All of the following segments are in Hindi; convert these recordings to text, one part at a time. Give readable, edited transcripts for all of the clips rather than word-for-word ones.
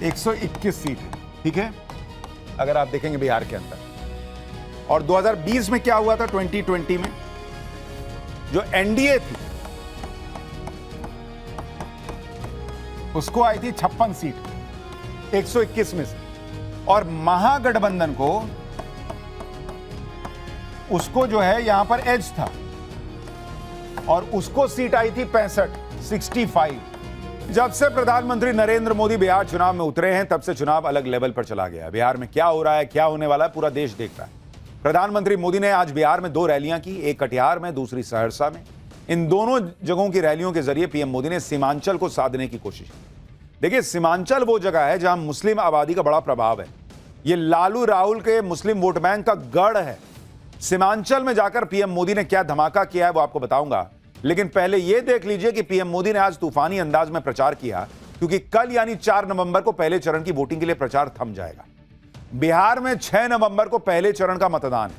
121 सीट है, ठीक है, अगर आप देखेंगे बिहार के अंदर। और 2020 में क्या हुआ था, 2020 में जो एनडीए थी उसको आई थी 56 सीट 121 में से, और महागठबंधन को उसको जो है यहां पर एज था और उसको सीट आई थी 65। जब से प्रधानमंत्री नरेंद्र मोदी बिहार चुनाव में उतरे हैं तब से चुनाव अलग लेवल पर चला गया। बिहार में क्या हो रहा है, क्या होने वाला है, पूरा देश देख रहा है। प्रधानमंत्री मोदी ने आज बिहार में 2 रैलियां की, एक कटिहार में, दूसरी सहरसा में। इन दोनों जगहों की रैलियों के जरिए पीएम मोदी ने सीमांचल को साधने की कोशिश की। देखिए, सीमांचल वो जगह है जहां मुस्लिम आबादी का बड़ा प्रभाव है। ये लालू राहुल के मुस्लिम वोट बैंक का गढ़ है। सीमांचल में जाकर पीएम मोदी ने क्या धमाका किया है वो आपको बताऊंगा, लेकिन पहले यह देख लीजिए कि पीएम मोदी ने आज तूफानी अंदाज में प्रचार किया, क्योंकि कल यानी 4 नवंबर को पहले चरण की वोटिंग के लिए प्रचार थम जाएगा। बिहार में 6 नवंबर को पहले चरण का मतदान है।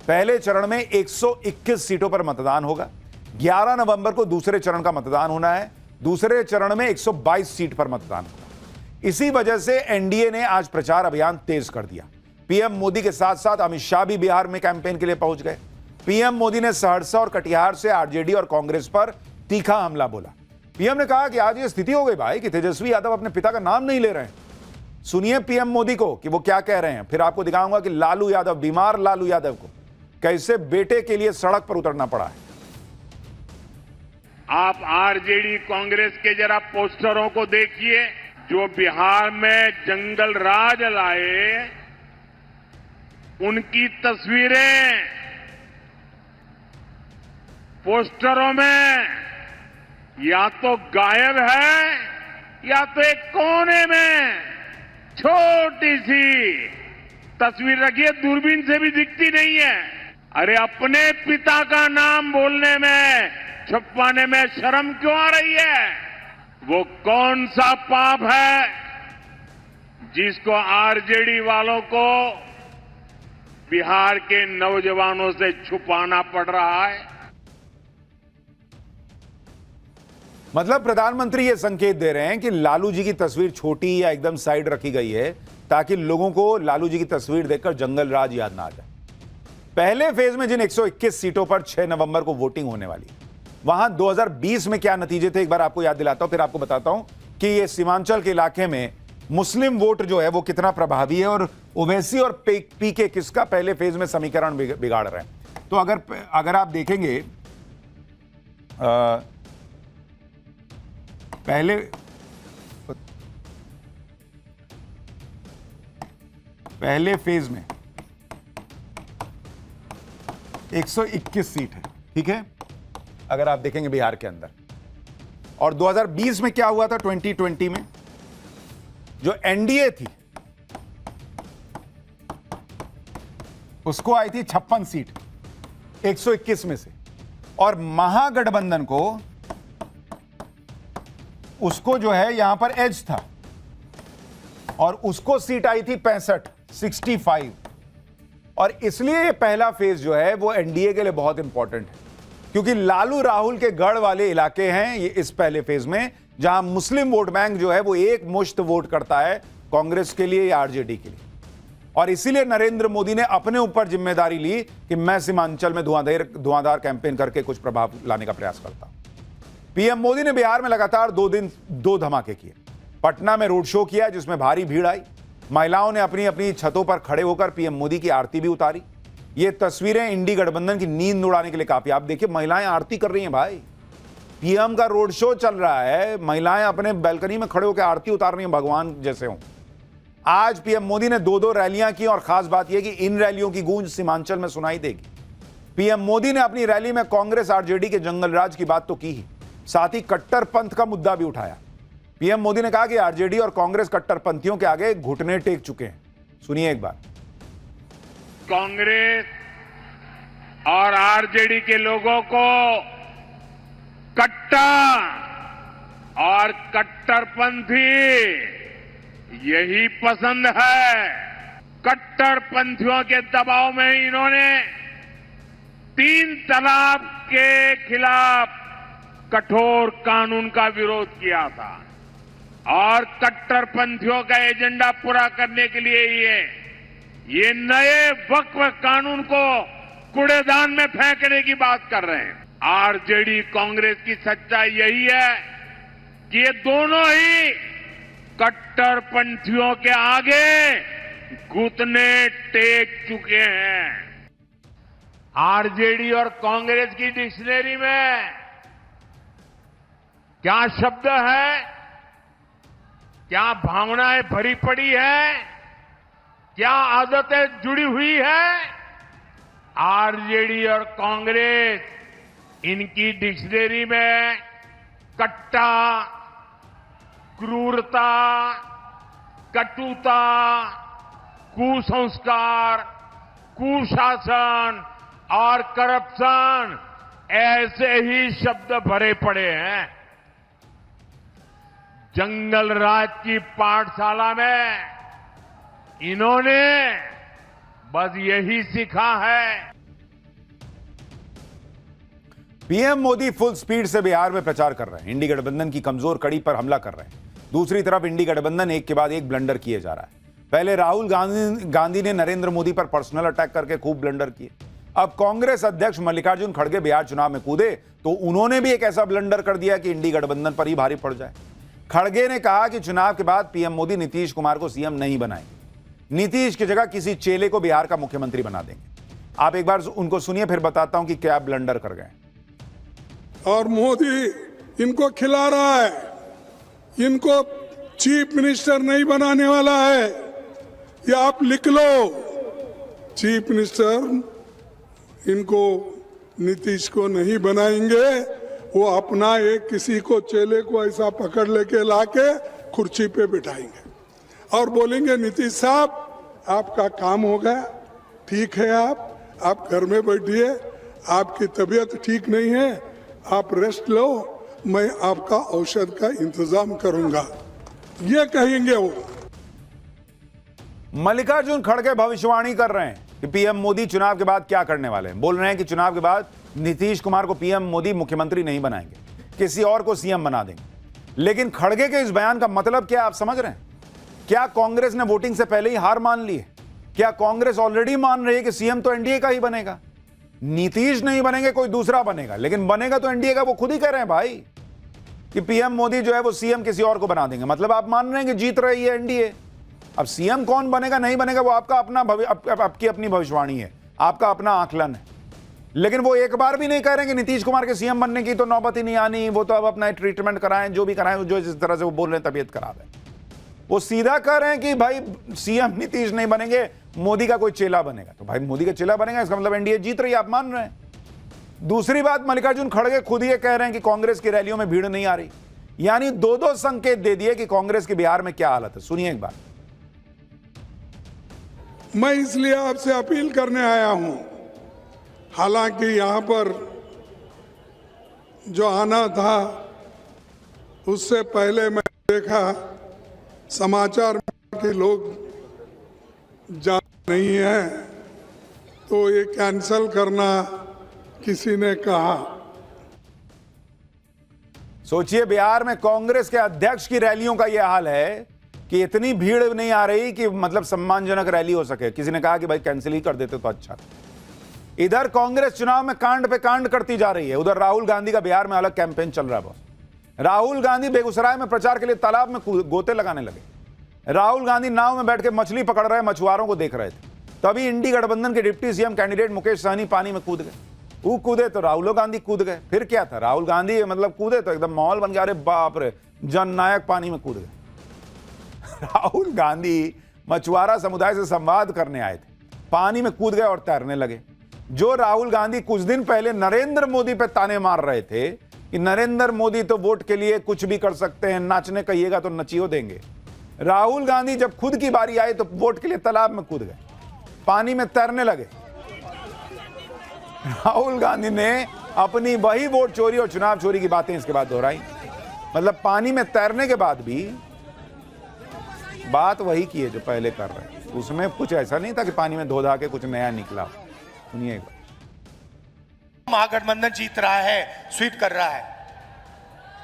पहले चरण में 121 सीटों पर मतदान होगा। 11 नवंबर को दूसरे चरण का मतदान होना है। दूसरे चरण में 122 सीट पर मतदान होगा। इसी वजह से एनडीए ने आज प्रचार अभियान तेज कर दिया। पीएम मोदी के साथ साथ अमित शाह भी बिहार में कैंपेन के लिए पहुंच गए। पीएम मोदी ने सहरसा और कटिहार से आरजेडी और कांग्रेस पर तीखा हमला बोला। पीएम ने कहा कि आज ये स्थिति हो गई भाई कि तेजस्वी यादव अपने पिता का नाम नहीं ले रहे हैं। सुनिए पीएम मोदी को कि वो क्या कह रहे हैं, फिर आपको दिखाऊंगा कि लालू यादव, बीमार लालू यादव को कैसे बेटे के लिए सड़क पर उतरना पड़ा है। आप आरजेडी कांग्रेस के जरा पोस्टरों को देखिए, जो बिहार में जंगल राज लाए, उनकी तस्वीरें पोस्टरों में या तो गायब है या तो एक कोने में छोटी सी तस्वीर रखी है, दूरबीन से भी दिखती नहीं है। अरे अपने पिता का नाम बोलने में, छुपाने में शर्म क्यों आ रही है? वो कौन सा पाप है जिसको आरजेडी वालों को बिहार के नौजवानों से छुपाना पड़ रहा है? मतलब प्रधानमंत्री ये संकेत दे रहे हैं कि लालू जी की तस्वीर छोटी या एकदम साइड रखी गई है ताकि लोगों को लालू जी की तस्वीर देखकर जंगल राज याद ना आ जाए। पहले फेज में जिन 121 सीटों पर 6 नवंबर को वोटिंग होने वाली, वहां 2020 में क्या नतीजे थे एक बार आपको याद दिलाता हूं, फिर आपको बताता हूं कि ये सीमांचल के इलाके में मुस्लिम वोट जो है वो कितना प्रभावी है और ओवैसी और पीके किसका पहले फेज में समीकरण बिगाड़ रहे हैं। तो अगर आप देखेंगे पहले फेज में 121 सीट है, ठीक है, अगर आप देखेंगे बिहार के अंदर। और 2020 में क्या हुआ था, 2020 में जो एनडीए थी उसको आई थी 56 सीट 121 में से, और महागठबंधन को उसको जो है यहां पर एज था और उसको सीट आई थी 65। और इसलिए ये पहला फेज जो है वो एनडीए के लिए बहुत इंपॉर्टेंट है, क्योंकि लालू राहुल के गढ़ वाले इलाके हैं ये इस पहले फेज में, जहां मुस्लिम वोट बैंक जो है वो एक मुश्त वोट करता है कांग्रेस के लिए या आरजेडी के लिए। और इसीलिए नरेंद्र मोदी ने अपने ऊपर जिम्मेदारी ली कि मैं सीमांचल में धुआंधार कैंपेन करके कुछ प्रभाव लाने का प्रयास करता हूं। पीएम मोदी ने बिहार में लगातार 2 दिन 2 धमाके किए। पटना में रोड शो किया जिसमें भारी भीड़ आई। महिलाओं ने अपनी अपनी छतों पर खड़े होकर पीएम मोदी की आरती भी उतारी। ये तस्वीरें इंडी गठबंधन की नींद उड़ाने के लिए काफी। आप देखिए, महिलाएं आरती कर रही हैं भाई। पीएम का रोड शो चल रहा है, महिलाएं अपने बैल्कनी में खड़े होकर आरती उतार रही हैं, भगवान जैसे हों। आज पीएम मोदी ने 2 रैलियां की और खास बात यह कि इन रैलियों की गूंज सीमांचल में सुनाई देगी। पीएम मोदी ने अपनी रैली में कांग्रेस आरजेडी के जंगल राज की बात तो की ही, साथ ही कट्टरपंथ का मुद्दा भी उठाया। पीएम मोदी ने कहा कि आरजेडी और कांग्रेस कट्टरपंथियों के आगे घुटने टेक चुके हैं। सुनिए एक बार। कांग्रेस और आरजेडी के लोगों को कट्टर और कट्टरपंथी यही पसंद है। कट्टरपंथियों के दबाव में इन्होंने 3 तलाक के खिलाफ कठोर कानून का विरोध किया था। और कट्टरपंथियों का एजेंडा पूरा करने के लिए ये नए वक्फ कानून को कूड़ेदान में फेंकने की बात कर रहे हैं। आरजेडी कांग्रेस की सच्चाई यही है कि ये दोनों ही कट्टरपंथियों के आगे घुटने टेक चुके हैं। आरजेडी और कांग्रेस की डिक्शनरी में क्या शब्द है, क्या भावनाएं भरी पड़ी है, क्या आदतें जुड़ी हुई है, आरजेडी और कांग्रेस इनकी डिक्शनरी में कट्टा, क्रूरता, कटुता, कुसंस्कार, कुशासन और करप्शन ऐसे ही शब्द भरे पड़े हैं। जंगल राज की पाठशाला में इन्होंने बस यही सीखा है। पीएम मोदी फुल स्पीड से बिहार में प्रचार कर रहे हैं, इंडी गठबंधन की कमजोर कड़ी पर हमला कर रहे हैं। दूसरी तरफ इंडी गठबंधन एक के बाद एक ब्लंडर किए जा रहा है। पहले राहुल गांधी ने नरेंद्र मोदी पर पर्सनल अटैक करके खूब ब्लंडर किए। अब कांग्रेस अध्यक्ष मल्लिकार्जुन खड़गे बिहार चुनाव में कूदे तो उन्होंने भी एक ऐसा ब्लंडर कर दिया कि इंडी गठबंधन पर ही भारी पड़ जाए। खड़गे ने कहा कि चुनाव के बाद पीएम मोदी नीतीश कुमार को सीएम नहीं बनाएंगे, नीतीश की जगह किसी चेले को बिहार का मुख्यमंत्री बना देंगे। आप एक बार उनको सुनिए, फिर बताता हूं कि क्या ब्लंडर कर गए। और मोदी इनको खिला रहा है, इनको चीफ मिनिस्टर नहीं बनाने वाला है। ये आप लिख लो, चीफ मिनिस्टर इनको नीतीश को नहीं बनाएंगे। वो अपना एक किसी को चेले को ऐसा पकड़ लेके लाके कुर्सी पे बिठाएंगे और बोलेंगे नीतीश साहब आपका काम हो गया, ठीक है, आप घर में बैठिए, आपकी तबीयत ठीक नहीं है, आप रेस्ट लो, मैं आपका औषध का इंतजाम करूंगा, ये कहेंगे वो। मल्लिकार्जुन खड़गे भविष्यवाणी कर रहे हैं कि पीएम मोदी चुनाव के बाद क्या करने वाले हैं। बोल रहे हैं कि चुनाव के बाद नीतीश कुमार को पीएम मोदी मुख्यमंत्री नहीं बनाएंगे, किसी और को सीएम बना देंगे। लेकिन खड़गे के इस बयान का मतलब क्या आप समझ रहे हैं? क्या कांग्रेस ने वोटिंग से पहले ही हार मान ली है? क्या कांग्रेस ऑलरेडी मान रही है कि सीएम तो एनडीए का ही बनेगा, नीतीश नहीं बनेंगे, कोई दूसरा बनेगा, लेकिन बनेगा तो एनडीए का। वो खुद ही कह रहे हैं भाई कि पीएम मोदी जो है वो सीएम किसी और को बना देंगे। मतलब आप मान रहे हैं कि जीत रही है एनडीए। अब सीएम कौन बनेगा नहीं बनेगा वो आपका अपना आपकी अपनी भविष्यवाणी है, आपका अपना आकलन है। लेकिन वो एक बार भी नहीं कह रहे कि नीतीश कुमार के सीएम बनने की तो नौबत ही नहीं आनी, वो तो अब अपना ट्रीटमेंट कराएं, जो भी कराएं, जो जिस तरह से वो बोल रहे हैं तबीयत खराब है। वो सीधा कह रहे हैं कि भाई सीएम नीतीश नहीं बनेंगे, मोदी का कोई चेला बनेगा। तो भाई मोदी का चेला बनेगा, इसका मतलब एनडीए जीत रही है, आप मान रहे हैं। दूसरी बात, मल्लिकार्जुन खड़गे खुद ये कह रहे हैं कि कांग्रेस की रैलियों में भीड़ नहीं आ रही, यानी दो संकेत दे दिए कि कांग्रेस की बिहार में क्या हालत है। सुनिए एक बार। मैं इसलिए आपसे अपील करने आया हूं, हालांकि यहां पर जो आना था उससे पहले मैं देखा समाचार के लोग जा नहीं है, तो ये कैंसल करना किसी ने कहा। सोचिए, बिहार में कांग्रेस के अध्यक्ष की रैलियों का यह हाल है कि इतनी भीड़ नहीं आ रही कि मतलब सम्मानजनक रैली हो सके। किसी ने कहा कि भाई कैंसिल ही कर देते तो अच्छा। इधर कांग्रेस चुनाव में कांड पे कांड करती जा रही है, उधर राहुल गांधी का बिहार में अलग कैंपेन चल रहा है। बॉस राहुल गांधी बेगूसराय में प्रचार के लिए तालाब में गोते लगाने लगे। राहुल गांधी नाव में बैठ के मछली पकड़ रहे मछुआरों को देख रहे थे, तभी इंडी गठबंधन के deputy CM candidate Mukesh Sahani पानी में कूद गए। वो कूदे तो राहुल गांधी कूद गए। फिर क्या था, राहुल गांधी मतलब कूदे तो एकदम माहौल बन गया, अरे बाप रे, जननायक पानी में कूद गए। राहुल गांधी मछुआरा समुदाय से संवाद करने आए थे, पानी में कूद गए और तैरने लगे। जो राहुल गांधी कुछ दिन पहले नरेंद्र मोदी पे ताने मार रहे थे कि नरेंद्र मोदी तो वोट के लिए कुछ भी कर सकते हैं, नाचने कहिएगा तो नचियो देंगे, राहुल गांधी जब खुद की बारी आई तो वोट के लिए तालाब में कूद गए, पानी में तैरने लगे। राहुल गांधी ने अपनी वही वोट चोरी और चुनाव चोरी की बातें इसके बाद दोहराई। मतलब पानी में तैरने के बाद भी बात वही की है जो पहले कर रहे हैं। उसमें कुछ ऐसा नहीं था कि पानी में धो धा के कुछ नया निकला। सुनिए एक बार। महागठबंधन जीत रहा है, स्वीप कर रहा है,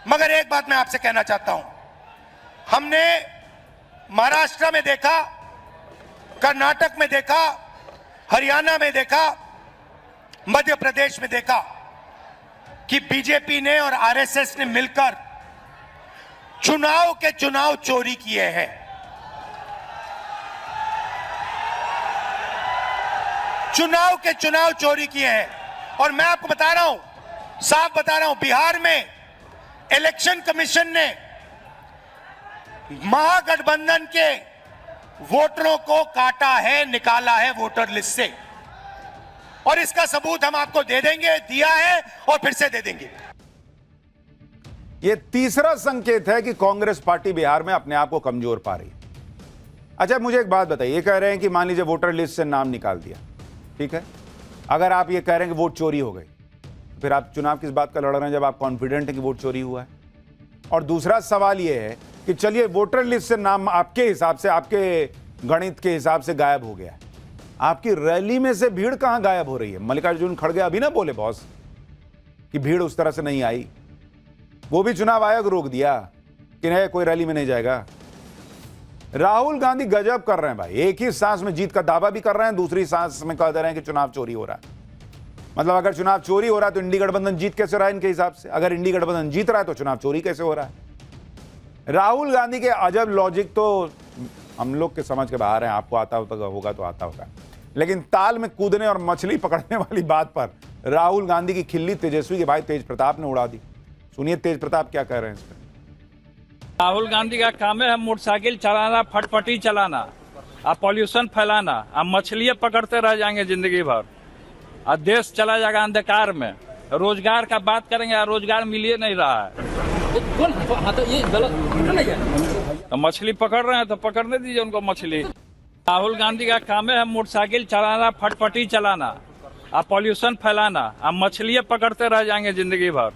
मगर एक बात मैं आपसे कहना चाहता हूं, हमने महाराष्ट्र में देखा, कर्नाटक में देखा, हरियाणा में देखा, मध्य प्रदेश में देखा कि बीजेपी ने और आरएसएस ने मिलकर चुनाव के चुनाव चोरी किए हैं। चुनाव के चुनाव चोरी किए हैं। और मैं आपको बता रहा हूं, साफ बता रहा हूं, बिहार में इलेक्शन कमीशन ने महागठबंधन के वोटरों को काटा है, निकाला है वोटर लिस्ट से, और इसका सबूत हम आपको दे देंगे, दिया है और फिर से दे देंगे। यह तीसरा संकेत है कि कांग्रेस पार्टी बिहार में अपने आप को कमजोर पा रही है। अच्छा, मुझे एक बात बताइए, ये कह रहे हैं कि मान लीजिए वोटर लिस्ट से नाम निकाल दिया, ठीक है, अगर आप ये कह रहे हैं कि वोट चोरी हो गई, फिर आप चुनाव किस बात का लड़ रहे हैं जब आप कॉन्फिडेंट हैं कि वोट चोरी हुआ है? और दूसरा सवाल यह है कि चलिए वोटर लिस्ट से नाम आपके हिसाब से, आपके गणित के हिसाब से गायब हो गया, आपकी रैली में से भीड़ कहां गायब हो रही है? मल्लिकार्जुन खड़गे अभी ना बोले बॉस कि भीड़ उस तरह से नहीं आई, वो भी चुनाव आयोग रोक दिया कि नहीं, कोई रैली में नहीं जाएगा। राहुल गांधी गजब कर रहे हैं भाई, एक ही सांस में जीत का दावा भी कर रहे हैं, दूसरी सांस में कह दे रहे हैं कि चुनाव चोरी हो रहा है। मतलब अगर चुनाव चोरी हो रहा है तो इंडी गठबंधन जीत कैसे रहा है इनके हिसाब से? अगर इंडी गठबंधन जीत रहा है तो चुनाव चोरी कैसे हो रहा है? राहुल गांधी के अजब लॉजिक तो हम लोग के समझ के बाहर है, आपको आता होगा तो आता होगा, लेकिन ताल में कूदने और मछली पकड़ने वाली बात पर राहुल गांधी की खिल्ली तेजस्वी के भाई तेज प्रताप ने उड़ा दी। सुनिए तेज प्रताप क्या कह रहे हैं इस पर। राहुल गांधी का काम है मोटरसाइकिल चलाना, फटफटी चलाना, और पॉल्यूशन फैलाना, अब मछलियां पकड़ते रह जाएंगे जिंदगी भर, और देश चला जाएगा अंधकार में। रोजगार का बात करेंगे, रोजगार मिल ही नहीं रहा है, ये गलत तो मछली पकड़ रहे हैं तो पकड़ने दीजिए उनको मछली। राहुल गांधी का काम है मोटरसाइकिल चलाना, फटफटी चलाना, और पॉल्यूशन फैलाना, और मछलियां पकड़ते रह जाएंगे जिंदगी भर।